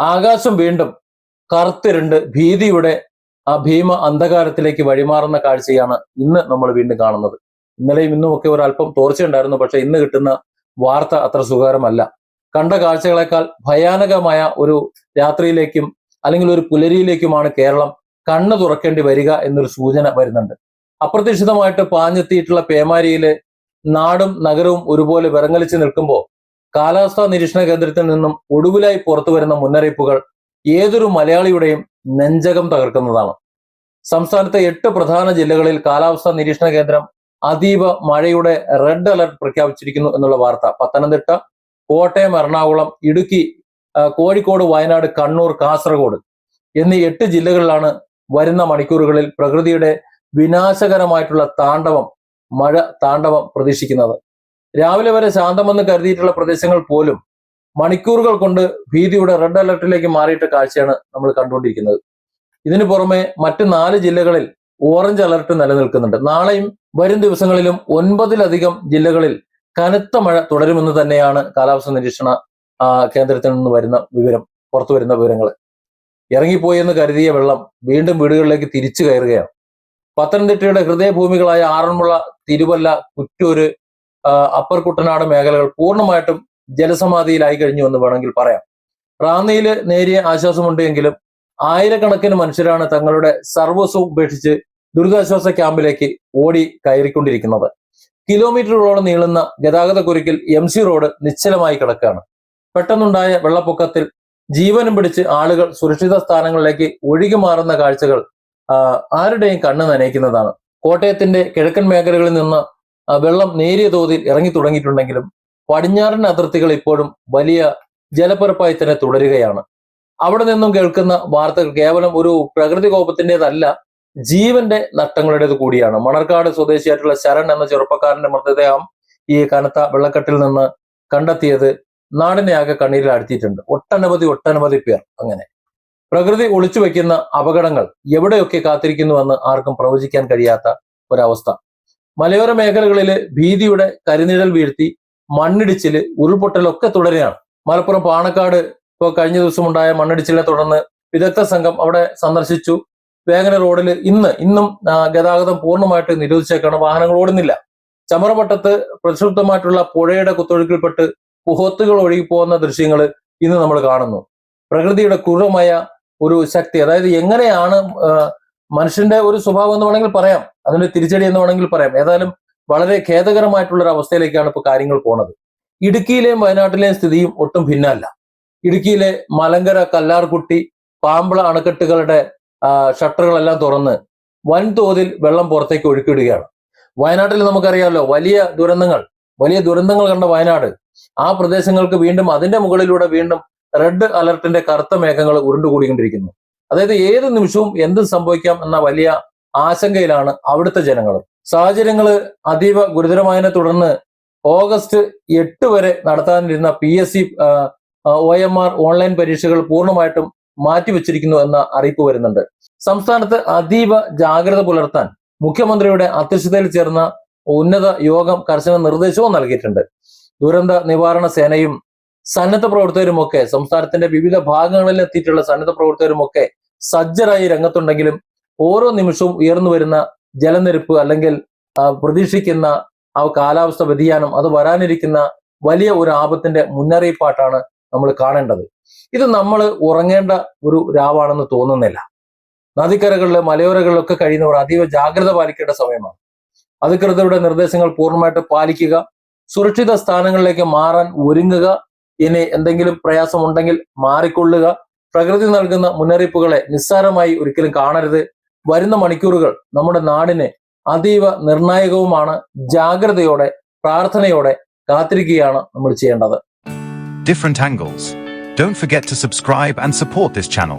ആകാശം വീണ്ടും കറുത്തിരുണ്ട് ഭീതിയുടെ ആ ഭീമ അന്ധകാരത്തിലേക്ക് വഴിമാറുന്ന കാഴ്ചയാണ് ഇന്ന് നമ്മൾ വീണ്ടും കാണുന്നത്. ഇന്നലെയും ഇന്നും ഒക്കെ ഒരല്പം തോർച്ചയുണ്ടായിരുന്നു. പക്ഷെ ഇന്ന് കിട്ടുന്ന വാർത്ത അത്ര സുഖകരമല്ല. കണ്ട കാഴ്ചകളെക്കാൾ ഭയാനകമായ ഒരു രാത്രിയിലേക്കും അല്ലെങ്കിൽ ഒരു പുലരിയിലേക്കുമാണ് കേരളം കണ്ണു തുറക്കേണ്ടി വരിക എന്നൊരു സൂചന വരുന്നുണ്ട്. അപ്രതീക്ഷിതമായിട്ട് പാഞ്ഞെത്തിയിട്ടുള്ള പേമാരിയില് നാടും നഗരവും ഒരുപോലെ വിറങ്ങലിച്ച് നിൽക്കുമ്പോൾ കാലാവസ്ഥാ നിരീക്ഷണ കേന്ദ്രത്തിൽ നിന്നും ഒടുവിലായി പുറത്തു വരുന്ന മുന്നറിയിപ്പുകൾ ഏതൊരു മലയാളിയുടെയും നെഞ്ചകം തകർക്കുന്നതാണ്. സംസ്ഥാനത്തെ 8 പ്രധാന ജില്ലകളിൽ കാലാവസ്ഥാ നിരീക്ഷണ കേന്ദ്രം അതീവ മഴയുടെ റെഡ് അലർട്ട് പ്രഖ്യാപിച്ചിരിക്കുന്നു എന്നുള്ള വാർത്ത പത്തനംതിട്ട, കോട്ടയം, എറണാകുളം, ഇടുക്കി, കോഴിക്കോട്, വയനാട്, കണ്ണൂർ, കാസർഗോഡ് എന്നീ 8 ജില്ലകളിലാണ് വരുന്ന മണിക്കൂറുകളിൽ പ്രകൃതിയുടെ വിനാശകരമായിട്ടുള്ള മഴ താണ്ഡവം പ്രതീക്ഷിക്കുന്നത്. രാവിലെ വരെ ശാന്തമെന്ന് കരുതിയിട്ടുള്ള പ്രദേശങ്ങൾ പോലും മണിക്കൂറുകൾ കൊണ്ട് ഭീതിയുടെ റെഡ് അലർട്ടിലേക്ക് മാറിയിട്ട കാഴ്ചയാണ് നമ്മൾ കണ്ടുകൊണ്ടിരിക്കുന്നത്. ഇതിനു പുറമെ മറ്റ് 4 ജില്ലകളിൽ ഓറഞ്ച് അലർട്ട് നിലനിൽക്കുന്നുണ്ട്. നാളെയും വരും ദിവസങ്ങളിലും 9-ലധികം ജില്ലകളിൽ കനത്ത മഴ തുടരുമെന്ന് തന്നെയാണ് കാലാവസ്ഥാ നിരീക്ഷണ കേന്ദ്രത്തിൽ നിന്ന് പുറത്തു വരുന്ന വിവരങ്ങൾ. ഇറങ്ങിപ്പോയെന്ന് കരുതിയ വെള്ളം വീണ്ടും വീടുകളിലേക്ക് തിരിച്ചു കയറുകയാണ്. പത്തനംതിട്ടയുടെ ഹൃദയഭൂമികളായ ആറന്മുള, തിരുവല്ല, കുറ്റൂര്, അപ്പർ കുട്ടനാട് മേഖലകൾ പൂർണ്ണമായിട്ടും ജലസമാധിയിലായി കഴിഞ്ഞു എന്ന് വേണമെങ്കിൽ പറയാം. റാന്നിയില് നേരിയ ആശ്വാസമുണ്ട് എങ്കിലും ആയിരക്കണക്കിന് മനുഷ്യരാണ് തങ്ങളുടെ സർവസ്വം ഉപേക്ഷിച്ച് ദുരിതാശ്വാസ ക്യാമ്പിലേക്ക് ഓടി കയറിക്കൊണ്ടിരിക്കുന്നത്. കിലോമീറ്ററുകളോളം നീളുന്ന ഗതാഗതക്കുരുക്കിൽ MC റോഡ് നിശ്ചലമായി കിടക്കുകയാണ്. പെട്ടെന്നുണ്ടായ വെള്ളപ്പൊക്കത്തിൽ ജീവനും പിടിച്ച് ആളുകൾ സുരക്ഷിത സ്ഥാനങ്ങളിലേക്ക് ഒഴുകി മാറുന്ന കാഴ്ചകൾ ആരുടെയും കണ്ണ് നനയിക്കുന്നതാണ്. കോട്ടയത്തിന്റെ കിഴക്കൻ മേഖലകളിൽ നിന്ന് വെള്ളം നേരിയ തോതിൽ ഇറങ്ങി തുടങ്ങിയിട്ടുണ്ടെങ്കിലും പടിഞ്ഞാറൻ അതിർത്തികൾ ഇപ്പോഴും വലിയ ജലപ്പരപ്പായി തന്നെ തുടരുകയാണ്. അവിടെ നിന്നും കേൾക്കുന്ന വാർത്തകൾ കേവലം ഒരു പ്രകൃതി കോപത്തിൻ്റെതല്ല, ജീവന്റെ നഷ്ടങ്ങളുടേത് കൂടിയാണ്. മണർക്കാട് സ്വദേശിയായിട്ടുള്ള ശരൺ എന്ന ചെറുപ്പക്കാരന്റെ മൃതദേഹം ഈ കനത്ത വെള്ളക്കെട്ടിൽ നിന്ന് കണ്ടെത്തിയത് നാടിനെ ആകെ കണ്ണീരിൽ ആഴ്ത്തിയിട്ടുണ്ട്. ഒട്ടനവധി പേർ. അങ്ങനെ പ്രകൃതി ഒളിച്ചു വെക്കുന്ന അപകടങ്ങൾ എവിടെയൊക്കെ കാത്തിരിക്കുന്നുവെന്ന് ആർക്കും പ്രവചിക്കാൻ കഴിയാത്ത ഒരവസ്ഥ. മലയോര മേഖലകളില് ഭീതിയുടെ കരിനിഴൽ വീഴ്ത്തി മണ്ണിടിച്ചില്, ഉരുൾപൊട്ടലൊക്കെ തുടരുകയാണ്. മലപ്പുറം പാണക്കാട് ഇപ്പോൾ കഴിഞ്ഞ ദിവസം ഉണ്ടായ മണ്ണിടിച്ചിലിനെ തുടർന്ന് വിദഗ്ധ സംഘം അവിടെ സന്ദർശിച്ചു. വേങ്ങര റോഡിൽ ഇന്നും ഗതാഗതം പൂർണ്ണമായിട്ട് നിരോധിച്ചേക്കാണ്. വാഹനങ്ങൾ ഓടുന്നില്ല. ചമറപട്ടത്ത് പ്രക്ഷുബ്ധമായിട്ടുള്ള പുഴയുടെ കുത്തൊഴുക്കിൽപ്പെട്ട് പുഹത്തുകൾ ഒഴുകിപ്പോകുന്ന ദൃശ്യങ്ങൾ ഇന്ന് നമ്മൾ കാണുന്നു. പ്രകൃതിയുടെ ക്രൂരമായ ഒരു ശക്തി, അതായത് എങ്ങനെയാണ് മനുഷ്യന്റെ ഒരു സ്വഭാവം എന്ന് വേണമെങ്കിൽ പറയാം, അതിന്റെ തിരിച്ചടി എന്ന് വേണമെങ്കിൽ പറയാം. ഏതായാലും വളരെ ഖേദകരമായിട്ടുള്ള ഒരു അവസ്ഥയിലേക്കാണ് ഇപ്പോൾ കാര്യങ്ങൾ പോണത്. ഇടുക്കിയിലെയും വയനാട്ടിലെയും സ്ഥിതിയും ഒട്ടും ഭിന്നമല്ല. ഇടുക്കിയിലെ മലങ്കര, കല്ലാർകുട്ടി, പാമ്പള അണക്കെട്ടുകളുടെ ഷട്ടറുകളെല്ലാം തുറന്ന് വൻതോതിൽ വെള്ളം പുറത്തേക്ക് ഒഴുക്കിവിടുകയാണ്. വയനാട്ടിൽ നമുക്കറിയാമല്ലോ, വലിയ ദുരന്തങ്ങൾ കണ്ട വയനാട്. ആ പ്രദേശങ്ങൾക്ക് വീണ്ടും അതിന്റെ മുകളിലൂടെ വീണ്ടും റെഡ് അലർട്ടിന്റെ കറുത്ത മേഘങ്ങൾ ഉരുണ്ടുകൂടിക്കൊണ്ടിരിക്കുന്നു. അതായത് ഏത് നിമിഷവും എന്തും സംഭവിക്കാം എന്ന വലിയ ആശങ്കയിലാണ് അവിടുത്തെ ജനങ്ങൾ. സാഹചര്യങ്ങൾ അതീവ ഗുരുതരമായതിനെ തുടർന്ന് ഓഗസ്റ്റ് 8 വരെ നടത്താനിരുന്ന PSC OMR ഓൺലൈൻ പരീക്ഷകൾ പൂർണ്ണമായിട്ടും മാറ്റിവെച്ചിരിക്കുന്നു എന്ന അറിയിപ്പ് വരുന്നുണ്ട്. സംസ്ഥാനത്ത് അതീവ ജാഗ്രത പുലർത്താൻ മുഖ്യമന്ത്രിയുടെ അധ്യക്ഷതയിൽ ചേർന്ന ഉന്നത യോഗം കർശന നിർദ്ദേശവും നൽകിയിട്ടുണ്ട്. ദുരന്ത നിവാരണ സേനയും സന്നദ്ധ പ്രവർത്തകരുമൊക്കെ, സംസ്ഥാനത്തിന്റെ വിവിധ ഭാഗങ്ങളിൽ എത്തിയിട്ടുള്ള സന്നദ്ധ പ്രവർത്തകരുമൊക്കെ സജ്ജരായി രംഗത്തുണ്ടെങ്കിലും ഓരോ നിമിഷവും ഉയർന്നു വരുന്ന ജലനിരപ്പ് അല്ലെങ്കിൽ പ്രതീക്ഷിക്കുന്ന ആ കാലാവസ്ഥ വ്യതിയാനം, അത് വരാനിരിക്കുന്ന വലിയ ഒരു ആപത്തിന്റെ മുന്നറിയിപ്പായിട്ടാണ് നമ്മൾ കാണേണ്ടത്. ഇത് നമ്മൾ ഉറങ്ങേണ്ട ഒരു രാവാണെന്ന് തോന്നുന്നില്ല. നദിക്കരകളിലെ മലയോരങ്ങളിലൊക്കെ കഴിയുന്നവർ അതീവ ജാഗ്രത പാലിക്കേണ്ട സമയമാണ്. അധികൃതരുടെ നിർദ്ദേശങ്ങൾ പൂർണ്ണമായിട്ട് പാലിക്കുക, സുരക്ഷിത സ്ഥാനങ്ങളിലേക്ക് മാറാൻ ഒരുങ്ങുക, ഇനി എന്തെങ്കിലും പ്രയാസമുണ്ടെങ്കിൽ മാറിക്കൊള്ളുക. പ്രകൃതി നൽകുന്ന മുന്നറിയിപ്പുകളെ നിസ്സാരമായി ഒരിക്കലും കാണരുത്. വരുന്ന മണിക്കൂറുകൾ നമ്മുടെ നാടിന് അതീവ നിർണായകവുമാണ്. ജാഗ്രതയോടെ, പ്രാർത്ഥനയോടെ കാത്തിരിക്കുകയാണ് നമ്മൾ ചെയ്യേണ്ടത്. Different angles. Don't forget to subscribe and support this channel.